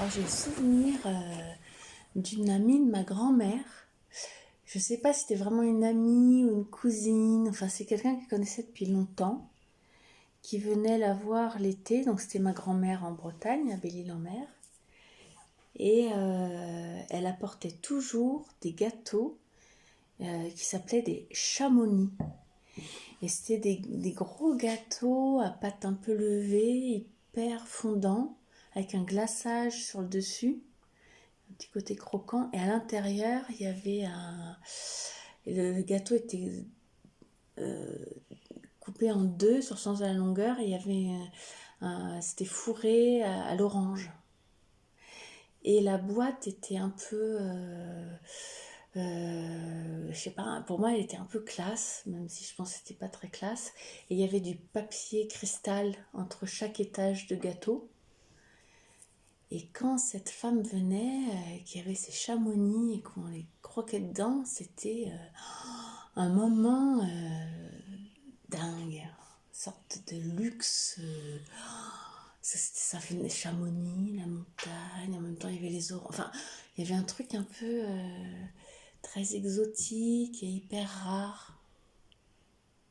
Alors, j'ai le souvenir d'une amie de ma grand-mère. Je ne sais pas si c'était vraiment une amie ou une cousine. Enfin, c'est quelqu'un qu'elle connaissait depuis longtemps, qui venait la voir l'été. Donc, c'était ma grand-mère en Bretagne, à Belle-Île-en-Mer. Et elle apportait toujours des gâteaux qui s'appelaient des chamonix. Et c'était des gros gâteaux à pâte un peu levée, hyper fondants, avec un glaçage sur le dessus. Un petit côté croquant, et à l'intérieur il y avait le gâteau était coupé en deux sur le sens de la longueur, et il y avait c'était fourré à l'orange, et la boîte était un peu je sais pas, pour moi elle était un peu classe, même si je pense que c'était pas très classe, et il y avait du papier cristal entre chaque étage de gâteau. Et quand cette femme venait, qui avait ses chamonix et qu'on les croquait dedans, c'était un moment dingue, une sorte de luxe. Ça venait Chamonix, la montagne, en même temps il y avait les oranges. Enfin, il y avait un truc un peu très exotique et hyper rare.